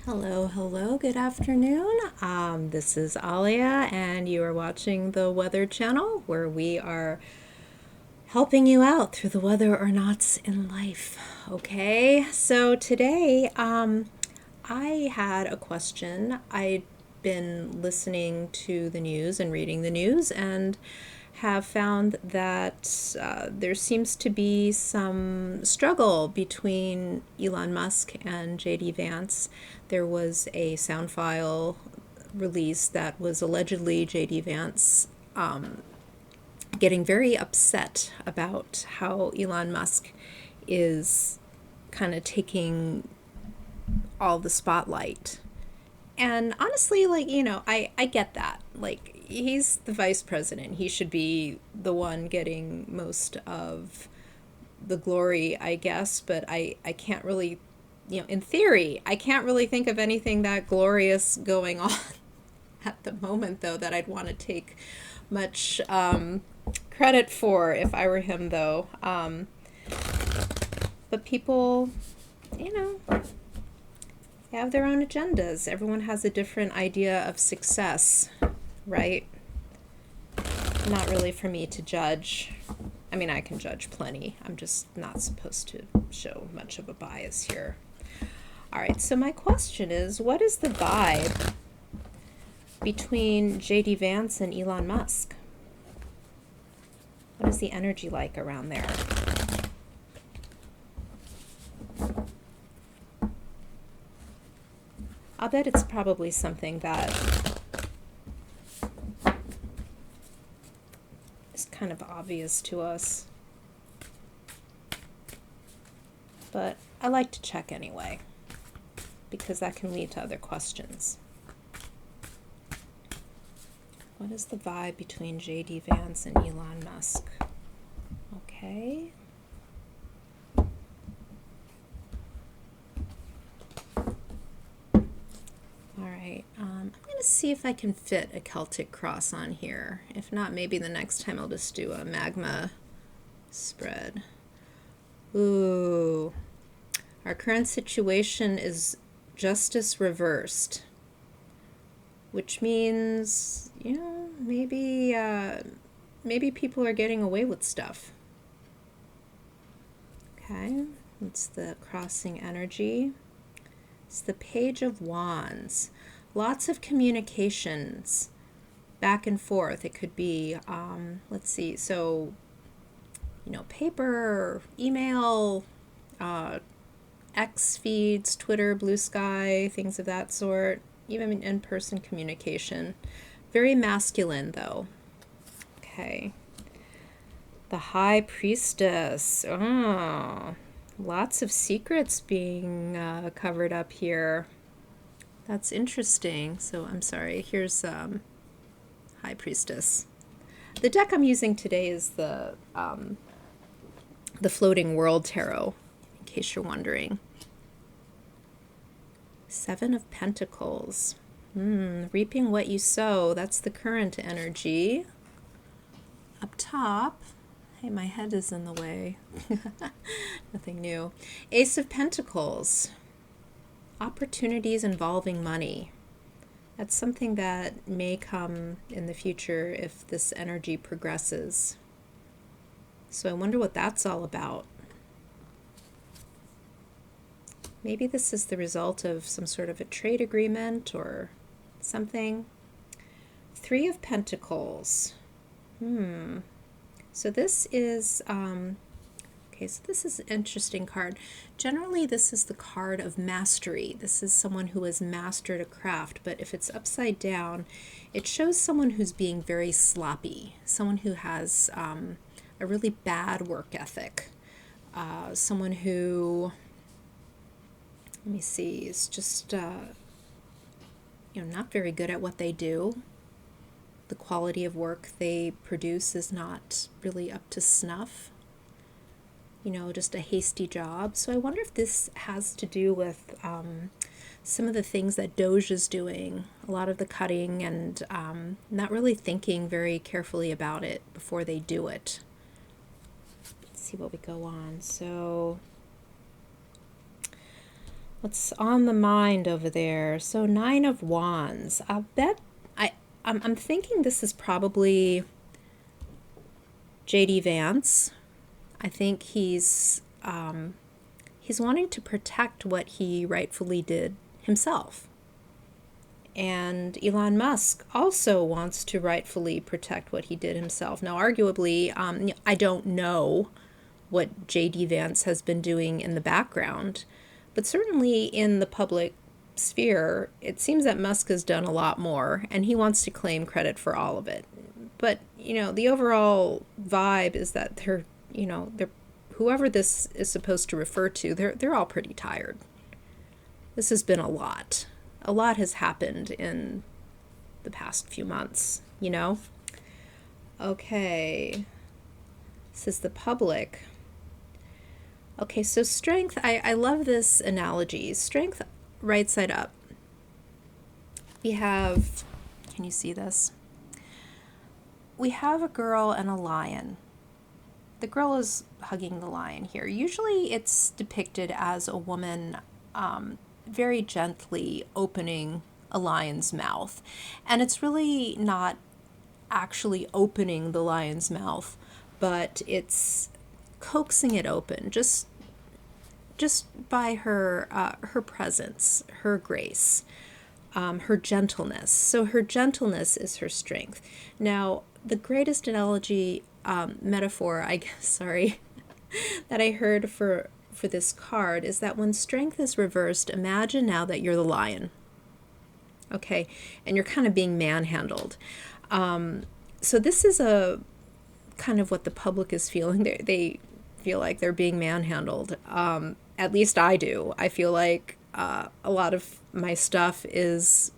Hello, hello, good afternoon. This is Alia, and you are watching the Weather Channel, where we are helping you out through the whether or nots in life. Okay, so today I had a question. I'd been listening to the news and reading the news, and have found that there seems to be some struggle between Elon Musk and JD Vance. There was a sound file release that was allegedly JD Vance getting very upset about how Elon Musk is kind of taking all the spotlight. And honestly, I get that. Like, he's the vice president. He should be the one getting most of the glory, I guess. But I can't really, in theory, I can't really think of anything that glorious going on at the moment, though, that I'd want to take much credit for if I were him, though. But people, you know, they have their own agendas. Everyone has a different idea of success, right? Not really for me to judge. I mean, I can judge plenty. I'm just not supposed to show much of a bias here. All right, so my question is, what is the vibe between JD Vance and Elon Musk? What is the energy like around there? I'll bet it's probably something that is kind of obvious to us. But I like to check anyway, because that can lead to other questions. What is the vibe between JD Vance and Elon Musk? Okay. All right, I'm going to see if I can fit a Celtic cross on here. If not, maybe the next time I'll just do a magma spread. Ooh. Our current situation is justice reversed, which means, maybe people are getting away with stuff. Okay, it's the crossing energy. It's the Page of Wands. Lots of communications back and forth. It could be, let's see, so, paper, email, X feeds, Twitter, Blue Sky, things of that sort, even in person communication. Very masculine, though. Okay. The High Priestess. Oh, lots of secrets being covered up here. That's interesting. So I'm sorry. Here's High Priestess. The deck I'm using today is the Floating World Tarot, in case you're wondering. Seven of Pentacles. Reaping what you sow. That's the current energy. Up top, hey, my head is in the way. Nothing new. Ace of Pentacles. Opportunities involving money. That's something that may come in the future if this energy progresses. So I wonder what that's all about. Maybe this is the result of some sort of a trade agreement or something. Three of Pentacles. So this is, so this is an interesting card. Generally, this is the card of mastery. This is someone who has mastered a craft, but if it's upside down, it shows someone who's being very sloppy, someone who has a really bad work ethic, someone who, let me see, is just, not very good at what they do. The quality of work they produce is not really up to snuff. Just a hasty job. So I wonder if this has to do with some of the things that Doge is doing, a lot of the cutting and not really thinking very carefully about it before they do it. Let's see what we go on. So What's on the mind over there? So Nine of Wands. I'll bet I'm thinking this is probably JD Vance. I think he's wanting to protect what he rightfully did himself. And Elon Musk also wants to rightfully protect what he did himself. Now, arguably, I don't know what J.D. Vance has been doing in the background, but certainly in the public sphere, it seems that Musk has done a lot more, and he wants to claim credit for all of it. But, the overall vibe is that they're whoever this is supposed to refer to, they're all pretty tired. This has been a lot. A lot has happened in the past few months, Okay. This is the public. Okay, so strength, I love this analogy. Strength, right side up. We have, can you see this? We have a girl and a lion. The girl is hugging the lion here. Usually it's depicted as a woman very gently opening a lion's mouth. And it's really not actually opening the lion's mouth, but it's coaxing it open just by her presence, her grace, her gentleness. So her gentleness is her strength. Now, the greatest analogy, metaphor, I guess, sorry, that I heard for this card is that when strength is reversed, imagine now that you're the lion, okay, and you're kind of being manhandled. So this is a kind of what the public is feeling. They feel like they're being manhandled. At least I do. I feel like a lot of my stuff is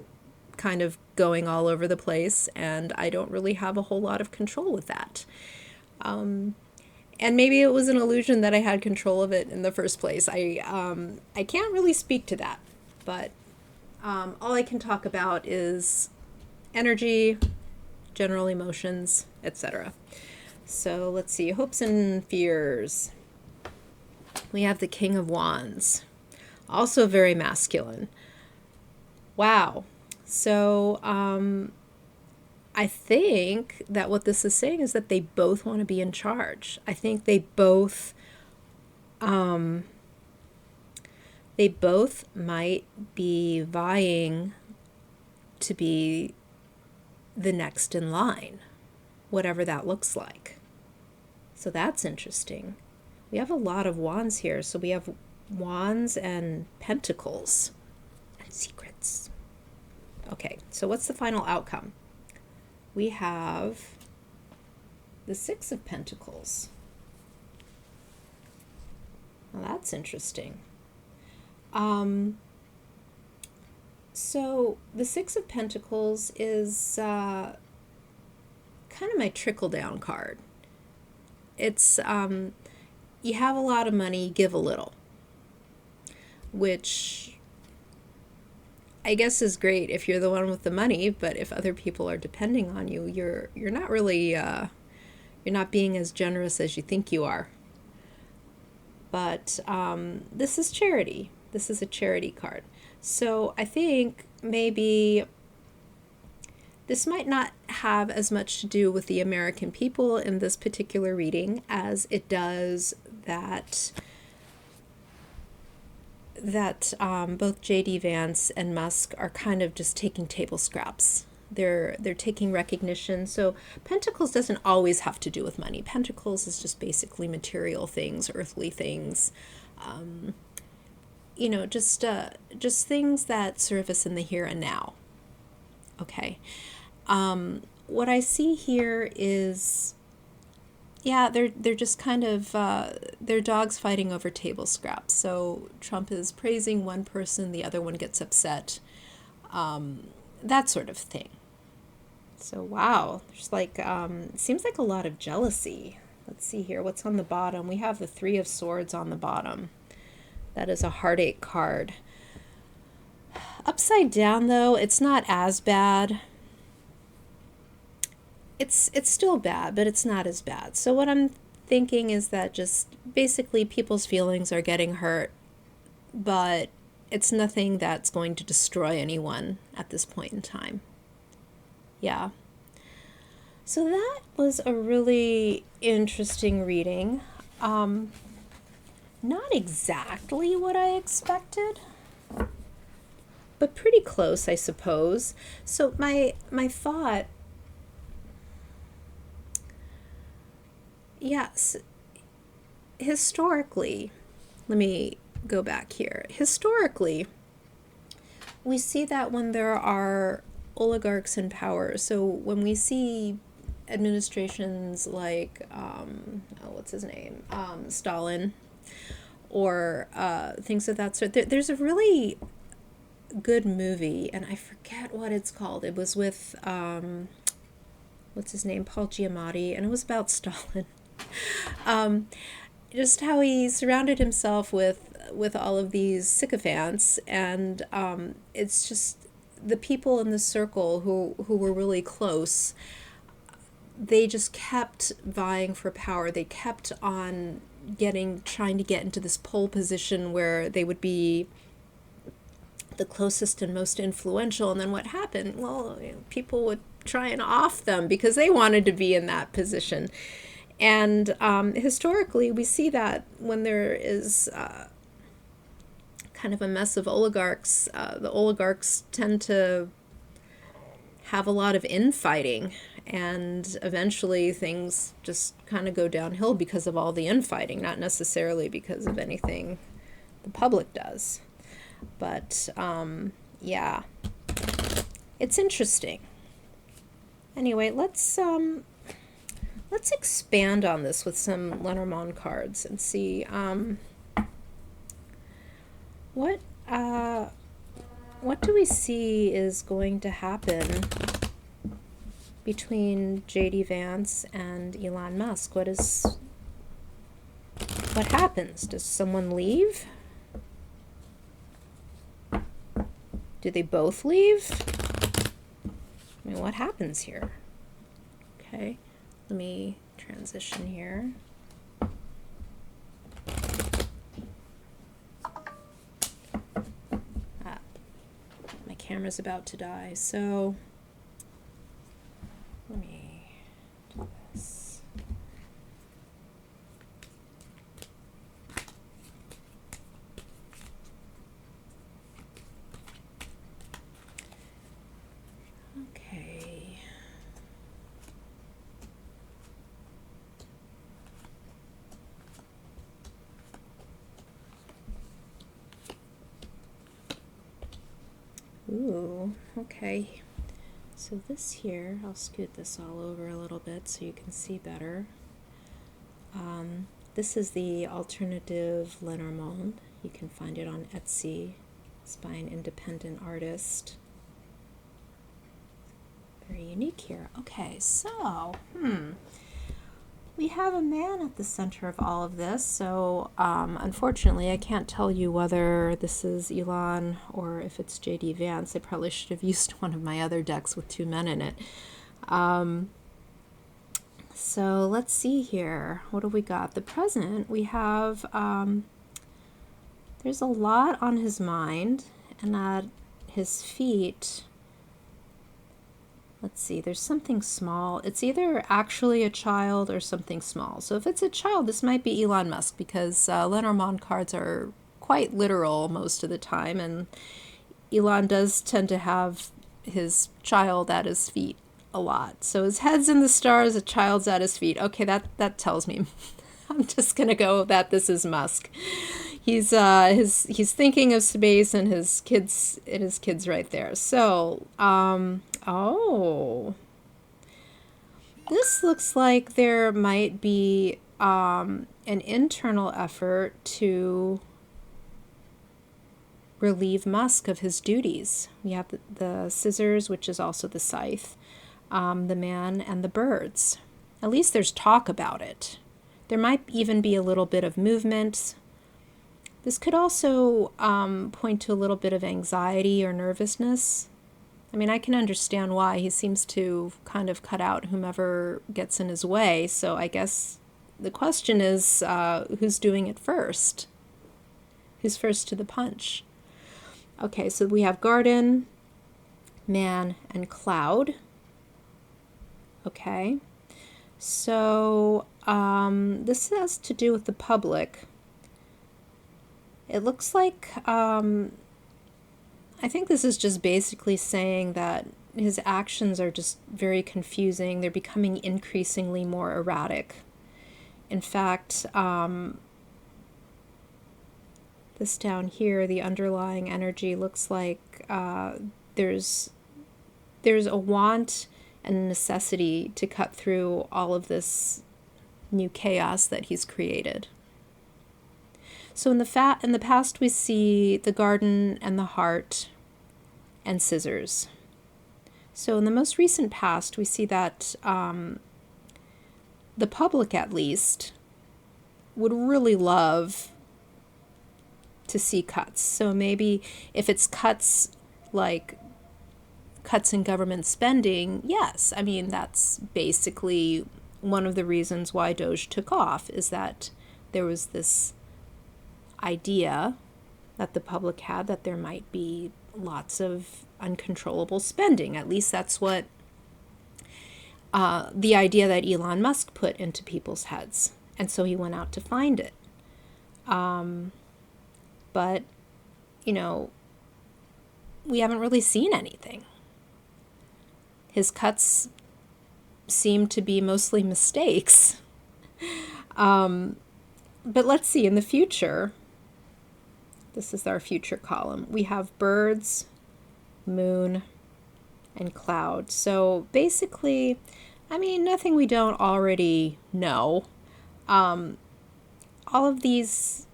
kind of going all over the place, and I don't really have a whole lot of control with that. And maybe it was an illusion that I had control of it in the first place. I can't really speak to that, but all I can talk about is energy, general emotions, etc. So let's see, hopes and fears. We have the King of Wands, also very masculine. Wow. So I think that what this is saying is that they both want to be in charge. I think they both might be vying to be the next in line, whatever that looks like. So that's interesting. We have a lot of wands here. So we have wands and pentacles and secrets. Okay, so what's the final outcome? We have the Six of Pentacles. Well, that's interesting. So the Six of Pentacles is kind of my trickle-down card. It's you have a lot of money, give a little, which I guess is great if you're the one with the money, but if other people are depending on you, you're not really you're not being as generous as you think you are. But this is charity. This is a charity card. So I think maybe this might not have as much to do with the American people in this particular reading as it does that both J.D. Vance and Musk are kind of just taking table scraps. They're taking recognition. So Pentacles doesn't always have to do with money. Pentacles is just basically material things, earthly things, just things that serve us in the here and now. Okay. What I see here is, yeah, they're just kind of, they're dogs fighting over table scraps. So Trump is praising one person, the other one gets upset, that sort of thing. So, wow, there's like, it seems like a lot of jealousy. Let's see here, what's on the bottom? We have the Three of Swords on the bottom. That is a heartache card. Upside down, though, it's not as bad. It's still bad, but it's not as bad. So what I'm thinking is that just basically people's feelings are getting hurt, but it's nothing that's going to destroy anyone at this point in time. Yeah. So that was a really interesting reading. Not exactly what I expected, but pretty close, I suppose. So my thought, yes, historically, let me go back here. Historically, we see that when there are oligarchs in power, so when we see administrations like, what's his name, Stalin, or things of that sort, there's a really good movie, and I forget what it's called. It was with, what's his name, Paul Giamatti, and it was about Stalin. Just how he surrounded himself with all of these sycophants, and it's just the people in the circle who were really close. They just kept vying for power. They kept on trying to get into this pole position where they would be the closest and most influential. And then what happened? Well, people would try and off them because they wanted to be in that position. And historically, we see that when there is kind of a mess of oligarchs, the oligarchs tend to have a lot of infighting, and eventually things just kind of go downhill because of all the infighting, not necessarily because of anything the public does. But yeah, it's interesting. Anyway, let's expand on this with some Lenormand cards and see what do we see is going to happen between J.D. Vance and Elon Musk. What happens? Does someone leave? Do they both leave? I mean, what happens here? Okay, let me transition here. My camera's about to die, so let me do this. Okay. Ooh, okay. So this here, I'll scoot this all over a little bit so you can see better. This is the alternative Lenormand. You can find it on Etsy. It's by an independent artist. Very unique here. Okay, so, we have a man at the center of all of this, so unfortunately I can't tell you whether this is Elon or if it's J.D. Vance. I probably should have used one of my other decks with two men in it. So let's see here. What do we got? The president, we have, there's a lot on his mind, and at his feet, let's see, there's something small. It's either actually a child or something small. So if it's a child, this might be Elon Musk, because Lenormand cards are quite literal most of the time, and Elon does tend to have his child at his feet a lot. So his head's in the stars, a child's at his feet. Okay, that tells me. I'm just gonna go that this is Musk. He's thinking of space, and his kids right there. So oh, this looks like there might be an internal effort to relieve Musk of his duties. We have the scissors, which is also the scythe, the man, and the birds. At least there's talk about it. There might even be a little bit of movement. This could also point to a little bit of anxiety or nervousness. I mean, I can understand why. He seems to kind of cut out whomever gets in his way. So I guess the question is, who's doing it first? Who's first to the punch? Okay, so we have garden, man, and cloud. Okay, so this has to do with the public. It looks like, I think this is just basically saying that his actions are just very confusing. They're becoming increasingly more erratic. In fact, this down here, the underlying energy looks like there's a want and a necessity to cut through all of this new chaos that he's created. So in the past, we see the garden and the heart and scissors. So in the most recent past, we see that the public, at least, would really love to see cuts. So maybe if it's cuts like cuts in government spending, yes. I mean, that's basically one of the reasons why Doge took off, is that there was this idea that the public had that there might be lots of uncontrollable spending. At least that's what the idea that Elon Musk put into people's heads. And so he went out to find it. But, you know, we haven't really seen anything. His cuts seem to be mostly mistakes. But let's see, in the future, this is our future column, we have birds, moon, and cloud. So basically, I mean, nothing we don't already know. All of this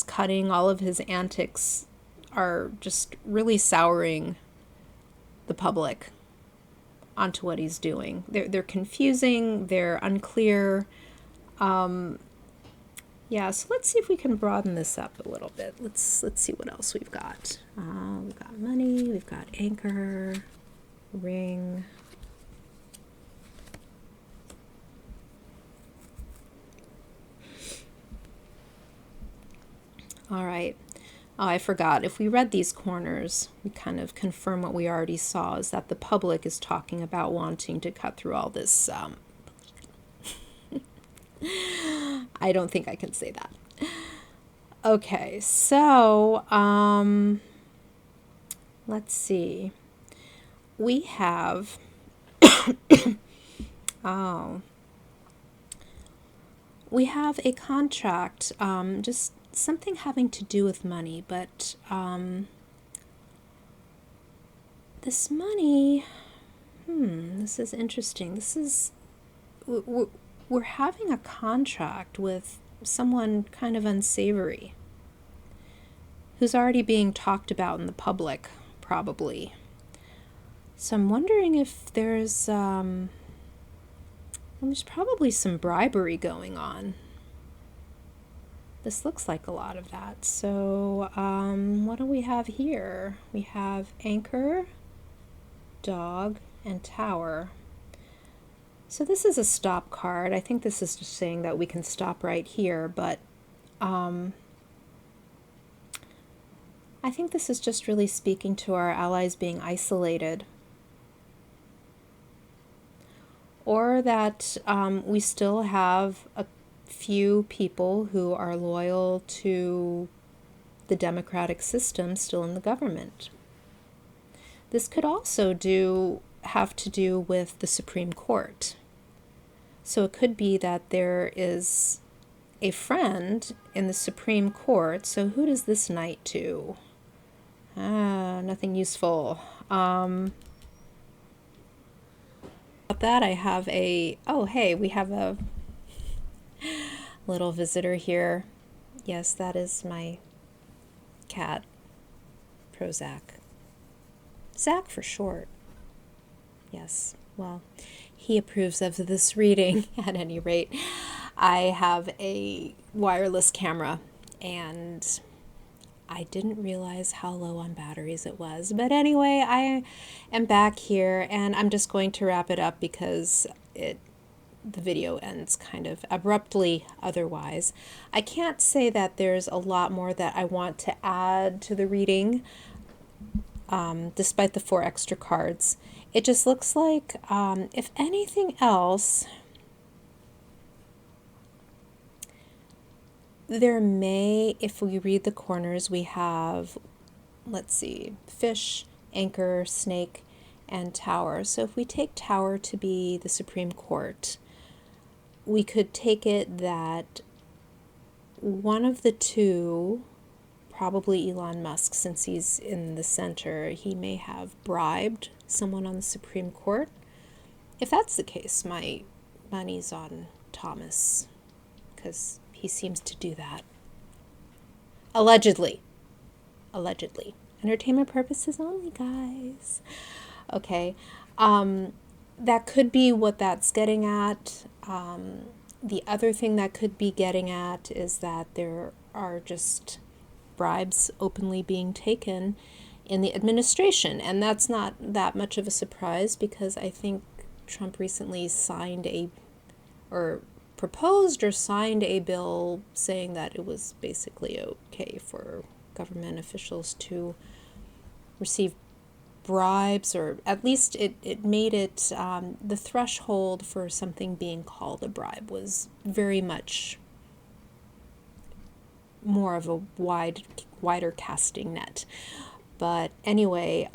cutting, all of his antics are just really souring the public onto what he's doing. They're confusing, they're unclear. Yeah, so let's see if we can broaden this up a little bit. Let's see what else we've got. We've got money, we've got anchor, ring. All right. Oh, I forgot. If we read these corners, we kind of confirm what we already saw, is that the public is talking about wanting to cut through all this. I don't think I can say that. Okay, so let's see. We have we have a contract, just something having to do with money, but this money, this is interesting. This is, we're having a contract with someone kind of unsavory, who's already being talked about in the public, probably. So I'm wondering if there's probably some bribery going on. This looks like a lot of that. So what do we have here? We have anchor, dog, and tower. So this is a stop card. I think this is just saying that we can stop right here, but I think this is just really speaking to our allies being isolated. Or that we still have a few people who are loyal to the democratic system still in the government. This could also have to do with the Supreme Court. So it could be that there is a friend in the Supreme Court. So who does this knight to? Nothing useful. About that, I have hey, we have a little visitor here. Yes, that is my cat, Prozac. Zach for short. Yes, well, he approves of this reading at any rate. I have a wireless camera, and I didn't realize how low on batteries it was. But anyway, I am back here, and I'm just going to wrap it up because it the video ends kind of abruptly otherwise. I can't say that there's a lot more that I want to add to the reading, despite the 4 extra cards. It just looks like, if anything else, there may, if we read the corners, we have, let's see, fish, anchor, snake, and tower. So if we take tower to be the Supreme Court, we could take it that one of the two, probably Elon Musk, since he's in the center, he may have bribed someone on the Supreme Court. If that's the case, my money's on Thomas, because he seems to do that. Allegedly. Allegedly. Entertainment purposes only, guys. Okay. That could be what that's getting at. The other thing that could be getting at is that there are just bribes openly being taken in the administration. And that's not that much of a surprise, because I think Trump recently proposed or signed a bill saying that it was basically okay for government officials to receive bribes, or at least it made it, the threshold for something being called a bribe was very much more of a wider casting net. But anyway,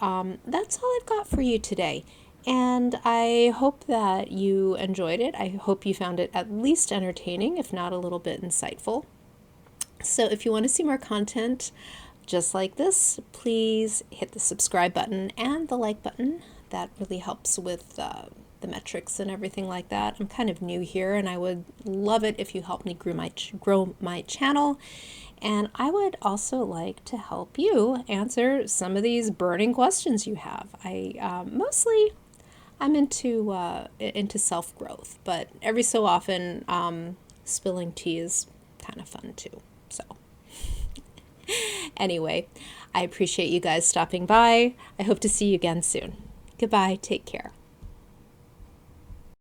that's all I've got for you today. And I hope that you enjoyed it. I hope you found it at least entertaining, if not a little bit insightful. So if you want to see more content just like this, please hit the subscribe button and the like button. That really helps with the metrics and everything like that. I'm kind of new here, and I would love it if you help me grow my channel. And I would also like to help you answer some of these burning questions you have. I'm into self-growth, but every so often spilling tea is kind of fun too. So anyway, I appreciate you guys stopping by. I hope to see you again soon. Goodbye. Take care.